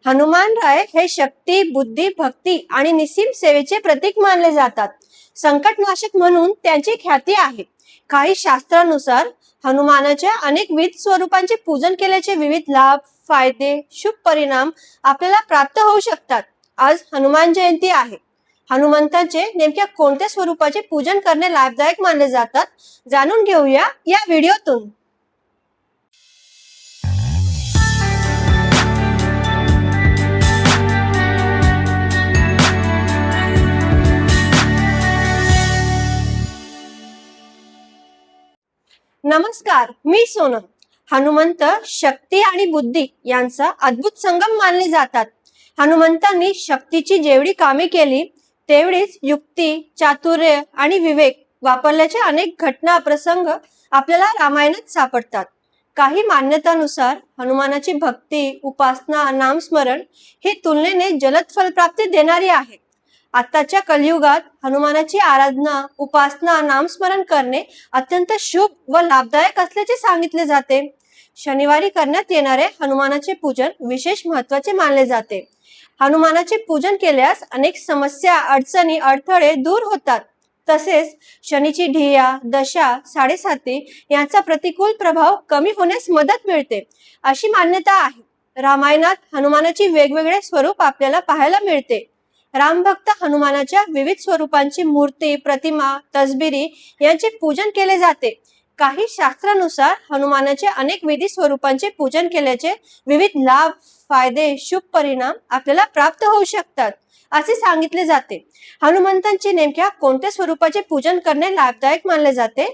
हनुमानराय हे शक्ती, बुद्धी, भक्ती आणि निस्सीम सेवेचे प्रतीक मानले जातात. संकटनाशक म्हणून त्यांची ख्याती आहे. काही शास्त्रानुसार हनुमानाच्या अनेक विविध स्वरूपांचे पूजन केल्याचे विविध लाभ, फायदे, शुभ परिणाम आपल्याला प्राप्त होऊ शकतात. आज हनुमान जयंती आहे. हनुमंताचे नेमक्या कोणत्या स्वरूपाचे पूजन करणे लाभदायक मानले जातात जाणून घेऊया या व्हिडिओतून. नमस्कार, मी सोनम. हनुमंत शक्ती आणि बुद्धी यांचा अद्भुत संगम मानले जातात. हनुमंतांनी शक्तीची जेवढी कामे केली तेवढीच युक्ती, चातुर्य आणि विवेक वापरल्याच्या अनेक घटना प्रसंग आपल्याला रामायणात सापडतात. काही मान्यतानुसार हनुमानाची भक्ती, उपासना, नामस्मरण ही तुलनेने जलद फलप्राप्ती देणारी आहे. आताच्या कलियुगात हनुमानाची आराधना, उपासना, नामस्मरण करणे अत्यंत शुभ व लाभदायक असल्याचे सांगितले जाते. शनिवारी करण्यात येणारे हनुमानाचे पूजन विशेष महत्त्वाचे मानले जाते. हनुमानाचे पूजन केल्यास अनेक समस्या, अडचणी, अडथळे दूर होतात. तसेच शनीची ढिया, दशा, साडेसाती यांचा प्रतिकूल प्रभाव कमी होण्यास मदत मिळते अशी मान्यता आहे. रामायणात हनुमानाची वेगवेगळे स्वरूप आपल्याला पाहायला मिळते. रामभक्त हनुमानाच्या विविध स्वरूपांची मूर्ती, प्रतिमा, तसबिरी यांचे पूजन केले जाते. काही शास्त्रानुसार हनुमानाचे अनेक विधी स्वरूपांचे पूजन केल्याचे विविध लाभ, फायदे, शुभ परिणाम आपल्याला प्राप्त होऊ शकतात असे सांगितले जाते. हनुमंतांचे नेमक्या कोणत्या स्वरूपाचे पूजन करणे लाभदायक मानले जाते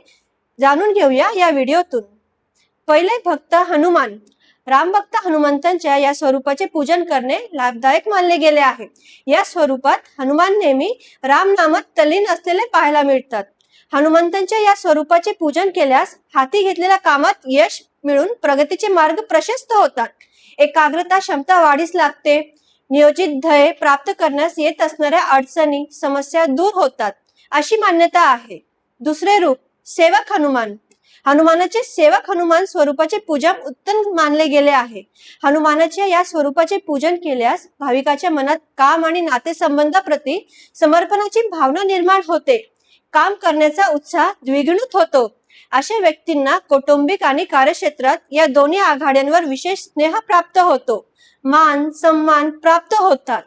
जाणून घेऊया या व्हिडिओतून. पहिले भक्त हनुमान. रामभक्त हनुमंतांच्या या स्वरूपाचे पूजन करणे लाभदायक मानले गेले आहे. या स्वरूपात हनुमान नेहमी राम नामात तल्लीन असलेले पाहायला मिळतात. हनुमंतांच्या या स्वरूपाचे पूजन केल्यास हाती घेतलेल्या कामात यश मिळून प्रगतीचे मार्ग प्रशस्त होतात. एकाग्रता, क्षमता वाढीस लागते. नियोजित ध्येय प्राप्त करण्यास येत असणाऱ्या अडचणी, समस्या दूर होतात अशी मान्यता आहे. दुसरे रूप सेवक हनुमान. हनुमानाचे सेवक हनुमान स्वरूपाचे पूजन उत्तम मानले गेले आहे. हनुमानाच्या या स्वरूपाचे पूजन केल्यास भाविकाच्या मनात काम आणि नातेसंबंधाप्रती समर्पणाची भावना निर्माण होते. काम करण्याचा उत्साह द्विगुणित होतो. अशा व्यक्तींना कौटुंबिक आणि कार्यक्षेत्रात या दोन्ही आघाड्यांवर विशेष स्नेह प्राप्त होतो. मान सन्मान प्राप्त होतात.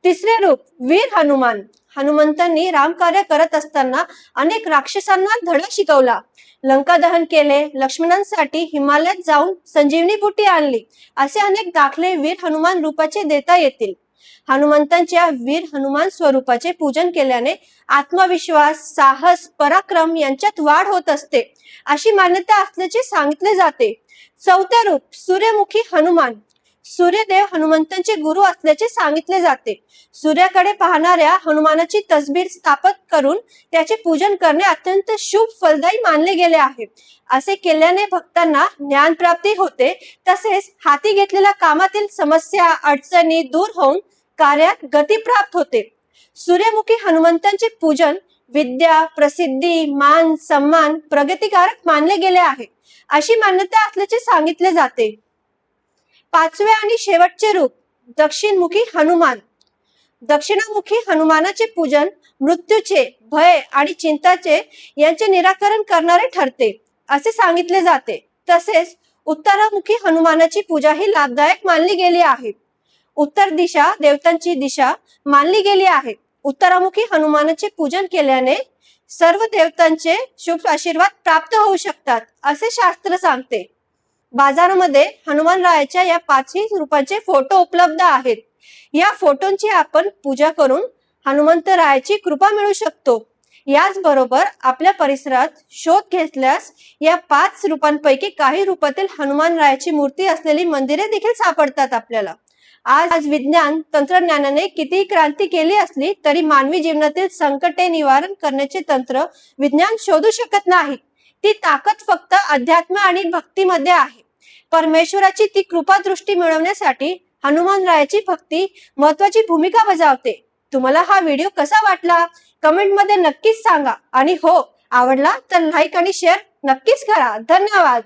तिसरे रूप वीर हनुमान. हनुमंतांनी रामकार्य करत असताना अनेक राक्षसांना धडा शिकवला. लंका दहन केले, लक्ष्मणांसाठी हिमालयात जाऊन संजीवनी बुटी आणली. असे अनेक दाखले वीर हनुमान रूपाचे देता येतील. हनुमंतांच्या वीर हनुमान स्वरूपाचे पूजन केल्याने आत्मविश्वास, साहस, पराक्रम यांच्यात वाढ होत असते अशी मान्यता असल्याचे सांगितले जाते. चौथे रूप सूर्यमुखी हनुमान. सूर्यदेव हनुमंतांचे गुरु असल्याचे सांगितले जाते. सूर्याकडे पाहणाऱ्या हनुमानाची तसबीर स्थापित करून त्याचे पूजन करणे अत्यंत शुभ फलदायी मानले गेले आहे. असे केल्याने भक्तांना ज्ञान प्राप्ती होते. तसेच हाती घेतलेल्या कामातील समस्या, अडचणी दूर होऊन कार्यात गती प्राप्त होते. सूर्यमुखी हनुमंतांचे पूजन विद्या, प्रसिद्धी, मान, सन्मान, प्रगतिकारक मानले गेले आहे अशी मान्यता असल्याचे सांगितले जाते. पाचवे आणि शेवटचे रूप दक्षिणमुखी हनुमान. दक्षिणामुखी हनुमानाचे पूजन मृत्यूचे, भय आणि चिंताचे यांचे निराकरण करणारे ठरते असे सांगितले जाते. तसेच उत्तरामुखी हनुमानाची पूजा ही लाभदायक मानली गेली आहे. उत्तर दिशा देवतांची दिशा मानली गेली आहे. उत्तरामुखी हनुमानाचे पूजन केल्याने सर्व देवतांचे शुभ आशीर्वाद प्राप्त होऊ शकतात असे शास्त्र सांगते. बाजारामध्ये हनुमानरायाच्या या पाचही रूपांचे फोटो उपलब्ध आहेत. या फोटोंची आपण पूजा करून हनुमंतरायाची कृपा मिळू शकतो. याचबरोबर आपल्या परिसरात शोध घेतल्यास या 5 रूपांपैकी काही रूपातील हनुमानरायाची मूर्ती असलेली मंदिरे देखील सापडतात आपल्याला. आज विज्ञान तंत्रज्ञानाने कितीही क्रांती केली असली तरी मानवी जीवनातील संकटे निवारण करण्याचे तंत्र विज्ञान शोधू शकत नाही. ती ताकद फक्त अध्यात्म आणि भक्तीमध्ये आहे. परमेश्वराची ती कृपा दृष्टी मिळवण्यासाठी हनुमानरायाची भक्ती महत्वाची भूमिका बजावते. तुम्हाला हा व्हिडिओ कसा वाटला कमेंट मध्ये नक्कीच सांगा आणि हो आवडला तर लाईक आणि शेअर नक्कीच करा. धन्यवाद.